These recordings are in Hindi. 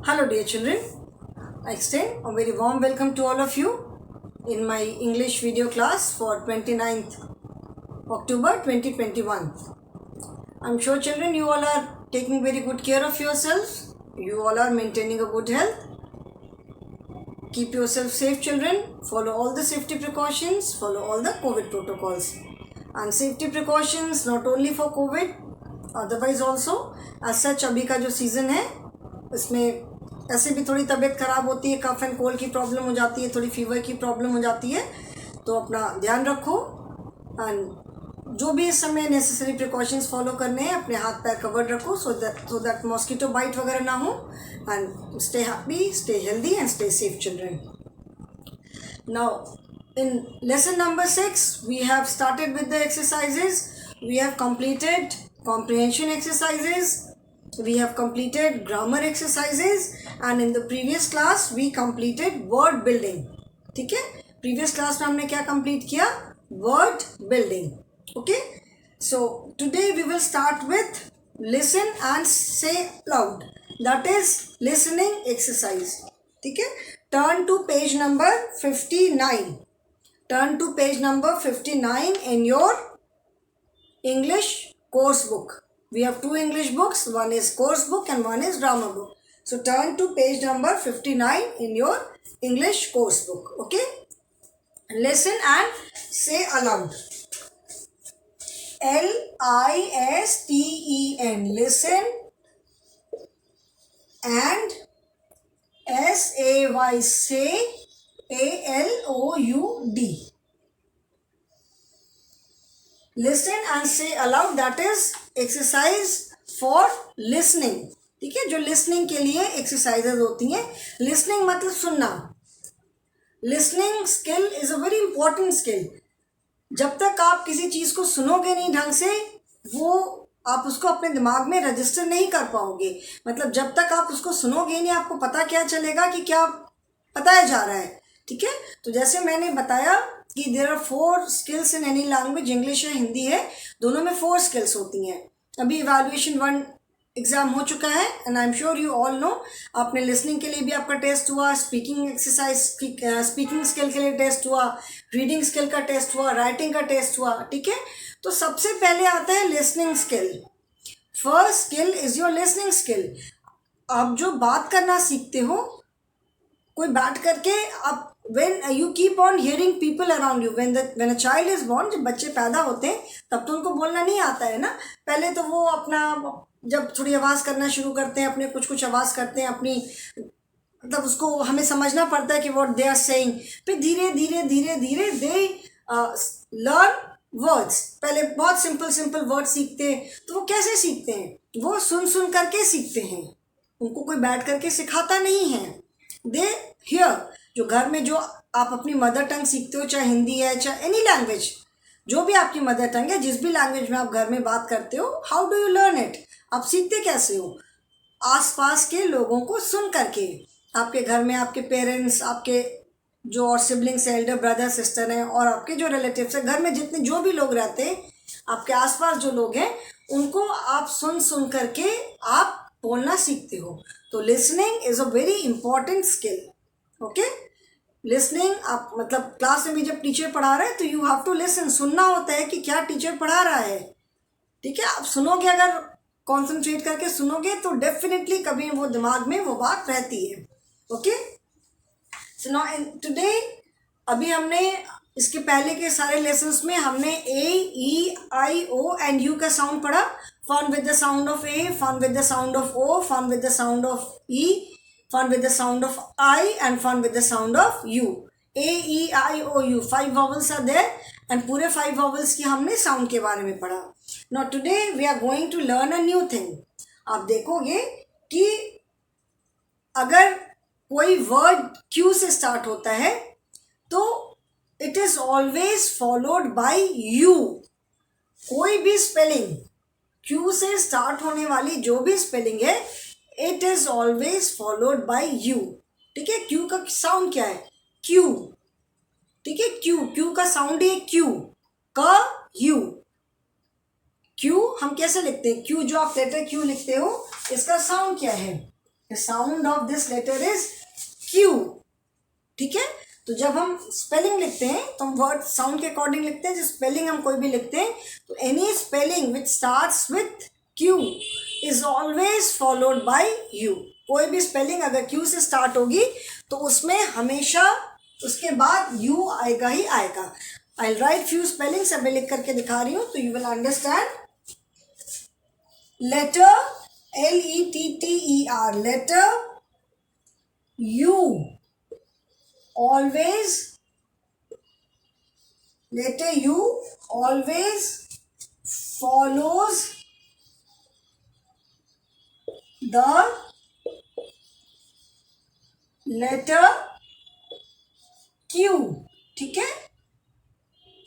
Hello dear children, I extend a very warm welcome to all of you in my English video class for 29th October 2021. I'm sure children you all are taking very good care of yourselves. You all are maintaining a good health. Keep yourself safe children. Follow all the safety precautions. Follow all the COVID protocols. And safety precautions not only for COVID, otherwise also as such अभी का जो सीज़न है इसमें ऐसे भी थोड़ी तबीयत ख़राब होती है, कफ एंड कोल्ड की प्रॉब्लम हो जाती है, थोड़ी फीवर की प्रॉब्लम हो जाती है, तो अपना ध्यान रखो एंड जो भी इस समय नेसेसरी प्रिकॉशंस फॉलो करने हैं, अपने हाथ पैर कवर्ड रखो सो दैट मॉस्किटो बाइट वगैरह ना हो and stay happy, stay healthy and stay safe children. Now in lesson number 6 we have started with the exercises. We have completed comprehension exercises, we have completed grammar exercises, and in the previous class we completed word building. ठीक है, previous class में हमने क्या complete किया? Word building. Okay, so today we will start with listen and say loud, that is listening exercise. ठीक है, turn to page number 59. Turn to page number 59 in your English course book. We have two English books, one is course book and one is grammar book. So turn to page number 59 in your English course book. Okay? Listen and say aloud. Listen. Listen. And say. Say. ALOUD. Listen and say aloud, that is exercise for listening. ठीक है, जो listening के लिए exercises होती हैं. Listening मतलब सुनना. Listening skill is a very important skill. जब तक आप किसी चीज़ को सुनोगे नहीं ढंग से, वो आप उसको अपने दिमाग में रजिस्टर नहीं कर पाओगे. मतलब जब तक आप उसको सुनोगे नहीं, आपको पता क्या चलेगा कि क्या बताया जा रहा है. ठीक है, तो जैसे मैंने बताया कि there are 4 skills in any language, English है हिंदी है, दोनों में 4 स्किल्स होती हैं. अभी इवैल्यूएशन 1 एग्ज़ाम हो चुका है and I am sure you all know. आपने लिसनिंग के लिए भी आपका टेस्ट हुआ, स्पीकिंग एक्सरसाइज स्पीकिंग स्किल के लिए टेस्ट हुआ, रीडिंग स्किल का टेस्ट हुआ, राइटिंग का टेस्ट हुआ. ठीक है, तो सबसे पहले आता है listening skill. First skill is your listening skill. आप जो बात करना सीखते हो, कोई बैठ करके आप when you keep on hearing people around you, when a child is born, जब बच्चे पैदा होते हैं तब तो उनको बोलना नहीं आता है ना. पहले तो वो अपना जब थोड़ी आवाज़ करना शुरू करते हैं, अपने कुछ आवाज़ करते हैं अपनी, मतलब उसको हमें समझना पड़ता है कि what they are saying. फिर धीरे धीरे दे लर्न वर्ड्स. पहले बहुत सिंपल वर्ड सीखते हैं, तो वो कैसे सीखते हैं? वो सुन करके सीखते हैं, उनको कोई बैठ करके सिखाता नहीं है. दे हियर, जो घर में जो आप अपनी मदर टंग सीखते हो, चाहे हिंदी है चाहे एनी लैंग्वेज, जो भी आपकी मदर टंग है, जिस भी लैंग्वेज में आप घर में बात करते हो, how do you learn it? आप सीखते कैसे हो? आसपास के लोगों को सुन करके. आपके घर में आपके पेरेंट्स, आपके जो और सिबलिंग्स, एल्डर ब्रदर सिस्टर हैं, और आपके जो रिलेटिव्स हैं, घर में जितने जो भी लोग रहते हैं, आपके आसपास जो लोग हैं, उनको आप सुन करके आप बोलना सीखते हो. तो listening is a very important skill. Okay, listening आप मतलब क्लास में भी जब टीचर पढ़ा रहा है तो यू हैव टू लिसन. सुनना होता है कि क्या टीचर पढ़ा रहा है. ठीक है, आप सुनोगे, अगर कॉन्सेंट्रेट करके सुनोगे तो डेफिनेटली कभी वो दिमाग में वो बात रहती है. ओके, सो नाउ टुडे, अभी हमने इसके पहले के सारे लेसन्स में हमने A-E-I-O एंड U का साउंड पढ़ा. Fun with the sound of A, fun with the sound of O, fun with the sound of E, fun with the sound of I, and fun with the sound of U. A-E-I-O-U, 5 vowels are there and पूरे 5 vowels की हमने sound के बारे में पढ़ा. Now today we are going to learn a new thing. आप देखोगे कि अगर कोई word Q से start होता है तो it is always followed by U. कोई भी spelling Q से start होने वाली जो भी spelling है, it is always followed by you. ठीक है, क्यू का साउंड क्या है? क्यू. ठीक है, क्यू का साउंड है क्यू का यू. क्यू हम कैसे लिखते हैं? क्यू जो आप लेटर क्यू लिखते हो, इसका साउंड क्या है? The sound of this letter is Q. ठीक है, तो जब हम स्पेलिंग लिखते हैं तो हम वर्ड साउंड के अकॉर्डिंग लिखते हैं। जो स्पेलिंग हम कोई भी लिखते हैं तो any spelling which starts with Q is always followed by you. कोई भी स्पेलिंग अगर क्यू से स्टार्ट होगी तो उसमें हमेशा उसके बाद यू आएगा ही आएगा। आई राइट फ्यू स्पेलिंग्स, अब मैं लिख करके दिखा रही हूँ तो you will understand. Letter LETTER, letter U always, letter U always follows the letter Q। ठीक है,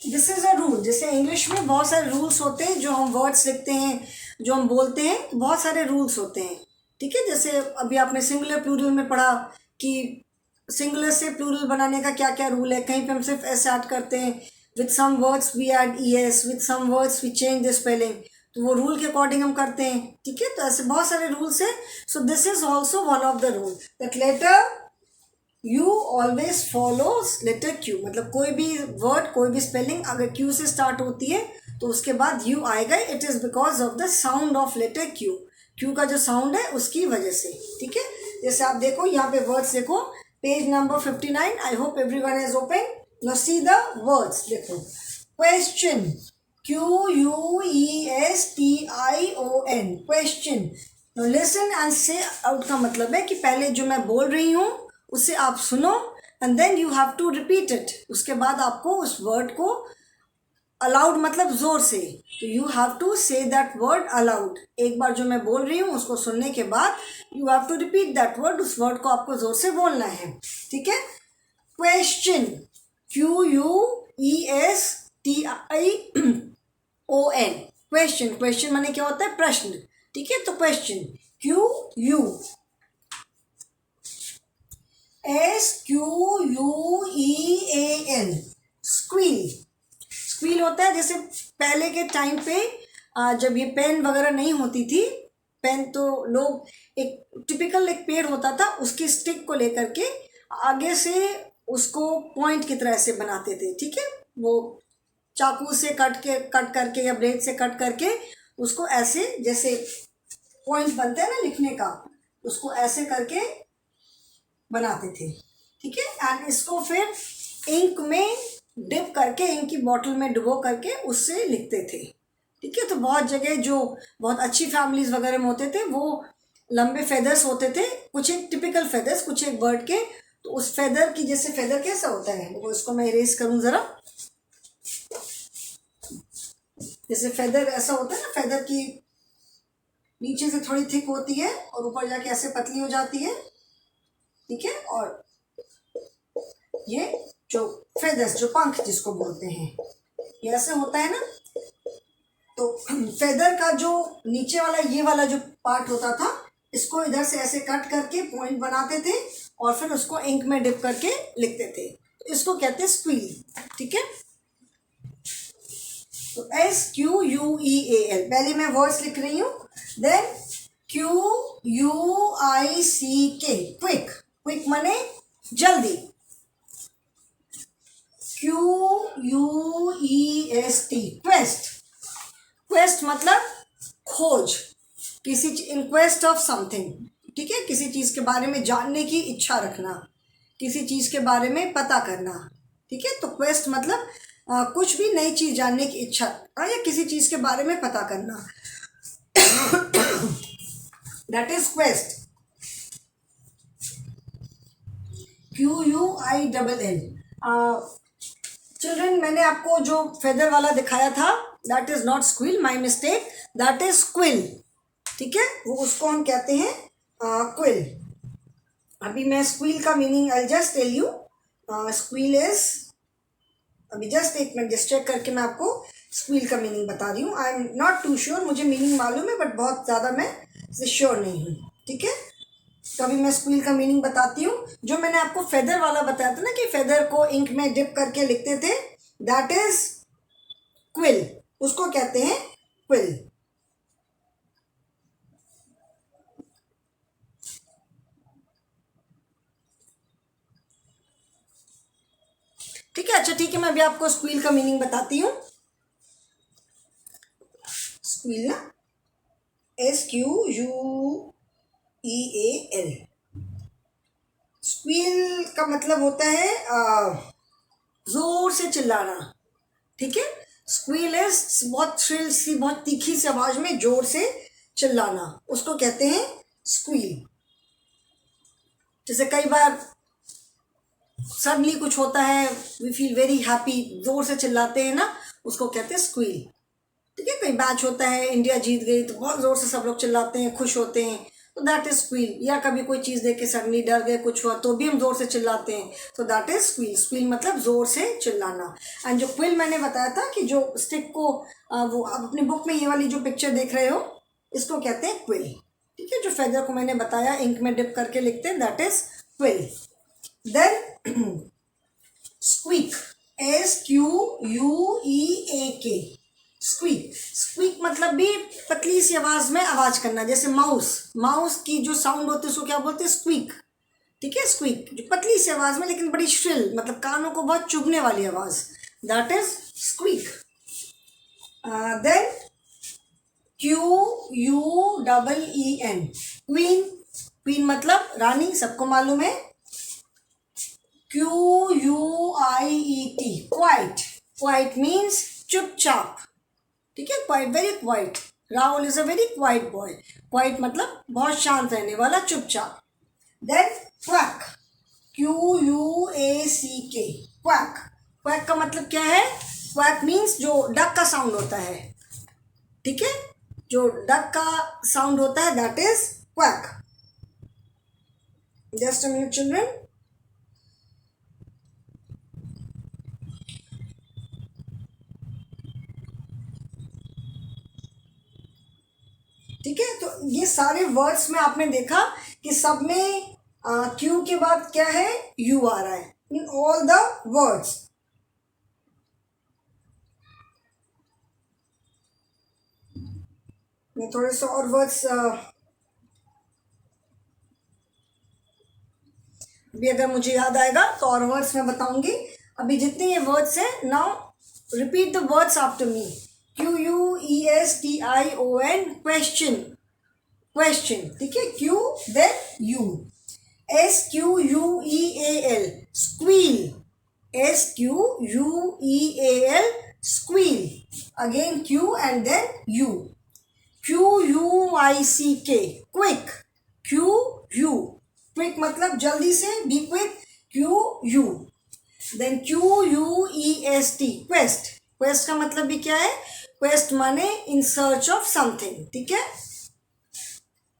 दिस इज अ रूल। जैसे इंग्लिश में बहुत सारे रूल्स होते हैं, जो हम वर्ड्स लिखते हैं, जो हम बोलते हैं, बहुत सारे रूल्स होते हैं। ठीक है, जैसे अभी आपने सिंगुलर प्लूरल में पढ़ा कि सिंगुलर से प्लूरल बनाने का क्या क्या रूल है। कहीं पे हम सिर्फ एस ऐड करते हैं, with some words we add ES, with some words we change the spelling, तो वो रूल के अकॉर्डिंग हम करते हैं। ठीक है, तो ऐसे बहुत सारे रूल्स हैं। So this is also one of the rule that letter U always follows letter Q. मतलब कोई भी वर्ड, कोई भी स्पेलिंग अगर क्यू से स्टार्ट होती है तो उसके बाद यू आएगा। It is because of the sound of letter Q. Q का जो साउंड है उसकी वजह से। ठीक है, जैसे आप देखो यहाँ पे वर्ड्स देखो, page number 59। I hope everyone is open. Now see the words. देखो, question, QUESTION, question. Listen and say out का मतलब है कि पहले जो मैं बोल रही हूँ उसे आप सुनो and then you have to repeat it. उसके बाद आपको उस वर्ड को अलाउड, मतलब जोर से, तो you have to say that word aloud. एक बार जो मैं बोल रही हूँ उसको सुनने के बाद you have to repeat that word. उस वर्ड को आपको जोर से बोलना है। ठीक है, क्वेश्चन, QUESTION, क्वेश्चन। क्वेश्चन माने क्या होता है? प्रश्न। ठीक है, तो क्वेश्चन, SQUEAL, स्क्वील। स्क्वील होता है, जैसे पहले के टाइम पे जब ये पेन वगैरह नहीं होती थी, पेन तो लोग एक टिपिकल एक पेड़ होता था, उसकी स्टिक को लेकर के आगे से उसको पॉइंट की तरह से बनाते थे। ठीक है, वो चाकू से कट करके या ब्लेड से कट करके उसको ऐसे, जैसे पॉइंट बनता है ना लिखने का, उसको ऐसे करके बनाते थे। ठीक है, एंड इसको फिर इंक में डिप करके, इंक की बॉटल में डुबो करके उससे लिखते थे। ठीक है, तो बहुत जगह जो बहुत अच्छी फैमिलीज वगैरह में होते थे वो लंबे फेदर्स होते थे, कुछ एक टिपिकल फेदर्स, कुछ एक बर्ड के। तो उस फेदर की, जैसे फेदर कैसा होता है, देखो इसको मैं इरेज करूं जरा। जैसे फेदर ऐसा होता है ना, फेदर की नीचे से थोड़ी थिक होती है और ऊपर जाके ऐसे पतली हो जाती है। ठीक है, और ये जो फेदर्स, जो पंख जिसको बोलते हैं, ये ऐसे होता है ना। तो फेदर का जो नीचे वाला, ये वाला जो पार्ट होता था, इसको इधर से ऐसे कट करके पॉइंट बनाते थे और फिर उसको इंक में डिप करके लिखते थे। तो इसको कहते हैं स्क्वील। ठीक है, तो SQUEAL, पहले मैं वर्ड्स लिख रही हूँ। Then QUICK, quick. क्विक माने जल्दी। QUEST, quest. क्वेस्ट मतलब खोज, किसी इन क्वेस्ट ऑफ समथिंग। ठीक है, किसी चीज़ के बारे में जानने की इच्छा रखना, किसी चीज़ के बारे में पता करना। ठीक है, तो क्वेस्ट मतलब कुछ भी नई चीज़ जानने की इच्छा या किसी चीज़ के बारे में पता करना, that is quest. QUILL। Children, मैंने आपको जो फेदर वाला दिखाया था, that is not squill, my mistake, that is quill. ठीक है, वो उसको हम कहते हैं क्विल। अभी मैं स्क्वील का meaning I just tell you. Squeal is, अभी जस्ट एक मिनट जस्ट चेक करके मैं आपको स्क्वील का मीनिंग बता रही हूँ। I am not too sure, मुझे मीनिंग मालूम है बट बहुत ज़्यादा मैं श्योर नहीं हूँ। ठीक है, तो अभी मैं स्क्वील का मीनिंग बताती हूँ। जो मैंने आपको फेदर वाला बताया था ना कि फेदर को इंक में डिप करके लिखते थे, दैट इज क्विल, उसको कहते हैं क्विल। अच्छा ठीक है, मैं अभी आपको स्क्वील का मीनिंग बताती हूँ। स्क्वील ना SQUEAL, स्क्वील का मतलब होता है जोर से चिल्लाना, ठीक है। स्क्वील इज बहुत श्रिल सी, बहुत तीखी सी आवाज में जोर से चिल्लाना, उसको कहते हैं स्क्वील। जैसे कई बार सडनली कुछ होता है, वी फील वेरी हैप्पी, जोर से चिल्लाते हैं ना, उसको कहते हैं स्क्वील, ठीक है। कोई मैच होता है, इंडिया जीत गई तो बहुत जोर से सब लोग चिल्लाते हैं, खुश होते हैं, तो दैट इज स्क्वील। या कभी कोई चीज़ देख के सडनली डर गए, कुछ हुआ तो भी हम जोर से चिल्लाते हैं, तो दैट इज स्क्वील। स्क्वील मतलब जोर से चिल्लाना। एंड जो क्विल मैंने बताया था कि जो स्टिक को वो आप अपनी बुक में ये वाली जो पिक्चर देख रहे हो, इसको कहते हैं क्विल, ठीक है। जो फेदर को मैंने बताया इंक में डिप करके लिखते हैं, that is quill. Then squeak, SQUEAK, squeak. Squeak मतलब भी पतली सी आवाज में आवाज करना। जैसे माउस की जो साउंड होती है उसको क्या बोलते हैं? स्क्वीक, ठीक है। स्क्वीक जो पतली सी आवाज में लेकिन बड़ी श्रिल, मतलब कानों को बहुत चुभने वाली आवाज, that is squeak. Then QUEEN, queen. Queen मतलब रानी, सबको मालूम है। QUIET, quiet. क्वाइट मीन्स चुपचाप, ठीक है। Quiet, very quiet. Rahul is a very quiet boy. Quiet मतलब बहुत शांत रहने वाला, चुपचाप। Then quack, QUACK, quack. Quack का मतलब क्या है? क्वैक मीन्स जो डक का साउंड होता है, ठीक है। जो डक का साउंड होता है that is quack. Just a minute children. ठीक है, तो ये सारे वर्ड्स में आपने देखा कि सब में क्यू के बाद क्या है? यू आ रहा है इन ऑल द वर्ड्स। मैं थोड़े से और वर्ड्स अभी अगर मुझे याद आएगा तो और वर्ड्स मैं बताऊंगी। अभी जितने ये वर्ड्स हैं, now repeat the words after me. QUESTION, question. Question, ठीक है। Q then U। SQUEAL, squeal. SQUEAL, squeal. Again Q and then U। QUICK, quick. QU, quick मतलब जल्दी से, be quick. QU। Then QUEST, quest. Quest का मतलब भी क्या है? क्वेस्ट माने इन सर्च ऑफ समथिंग, ठीक है,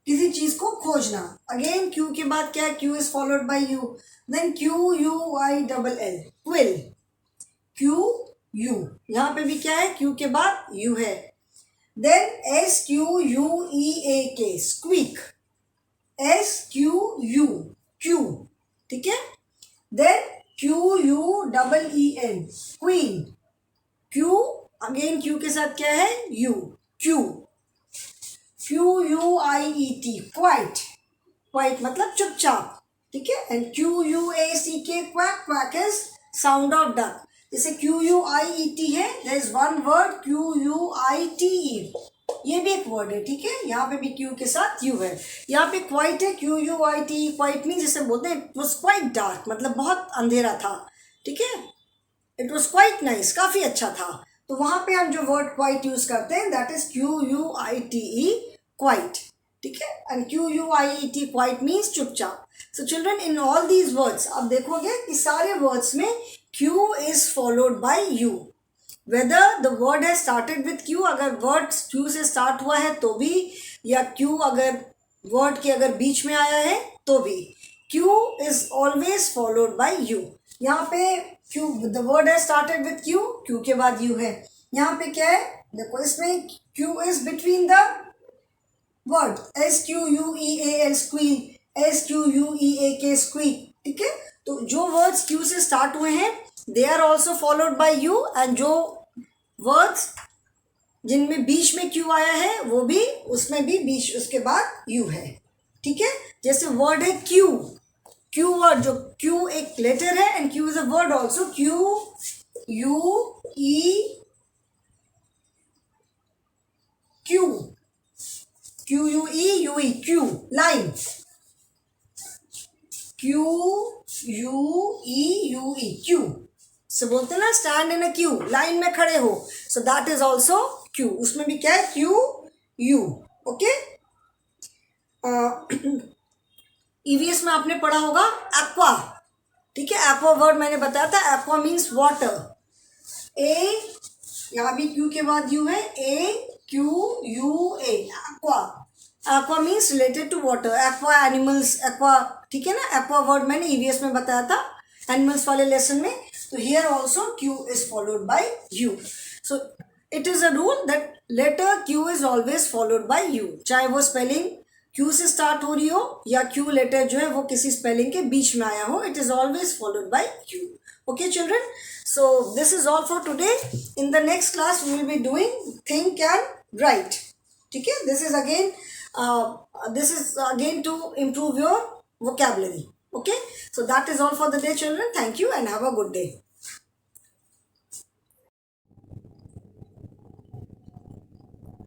किसी चीज को खोजना। अगेन क्यू के बाद क्या है? Q is followed by U. Then QUILL, quill. QU, यहां पे भी क्या है? क्यू के बाद यू है। Then SQUEAK, squeak. SQU, Q, ठीक है। Then QUEEN, queen. Q, again Q के साथ क्या है? U, Q. QUIET, quiet. क्वाइट मतलब चुपचाप, ठीक है। And QUACK, quack. Quack is sound of duck. जैसे QUIET है, there is one word QUITE, ये भी एक वर्ड है, ठीक है। यहाँ पे भी क्यू के साथ यू है। यहाँ पे क्वाइट है, QUITE। क्वाइट मीन जैसे बोलते हैं इट वॉज क्वाइट डार्क, मतलब बहुत अंधेरा था, ठीक है। इट वॉज क्वाइट नाइस, काफी अच्छा था। तो वहां पे हम जो वर्ड क्वाइट यूज करते हैं दैट इज QUITE, क्वाइट, ठीक है। एंड QUIET, क्वाइट मीन्स चुपचाप। So children, in all these words आप देखोगे कि सारे वर्ड्स में Q is followed by U। Whether the word has started with Q, अगर वर्ड Q से स्टार्ट हुआ है तो भी, या Q अगर वर्ड के अगर बीच में आया है तो भी, Q is always followed by U। यहाँ पे Q, the word has started with Q, Q के बाद U है। यहाँ पे क्या है? देखो इसमें Q is between the word SQUEAL, squeak. SQUEAK, squeak, ठीक है। तो जो वर्ड्स Q से स्टार्ट हुए हैं they are also followed by U, and जो वर्ड्स जिनमें बीच में Q आया है वो भी, उसमें भी बीच उसके बाद U है, ठीक है। जैसे वर्ड है क्यू, क्यू वर्ड, जो क्यू एक लेटर है and Q is a word also, Q U E Q, Q U E Q, line, Q U E Q से बोलते हैं ना, stand in a Q, line में खड़े हो, so that is also Q, उसमें भी क्या है, क्यू यू। ओके, ईवीएस में आपने पढ़ा होगा एक्वा, ठीक है, एक्वा वर्ड मैंने बताया था, एक्वा मीन्स वाटर, ए, यहाँ भी क्यू के बाद यू है, A Q U A, aqua, aqua means related to water, aqua animals, aqua, ठीक है ना, एक्वा वर्ड मैंने ईवीएस में बताया था एनिमल्स वाले लेसन में, तो here also Q is followed by U, so it is a rule that letter Q is always followed by U, चाहे वो स्पेलिंग क्यू से स्टार्ट हो रही हो या क्यू लेटर जो है वो किसी स्पेलिंग के बीच में आया हो, it is always followed by you. Okay children, so this is all for today. In the next class we will be doing think and write. ठीक है, this is again to improve your vocabulary. Okay, so that is all for the day children. Thank you and have a good day.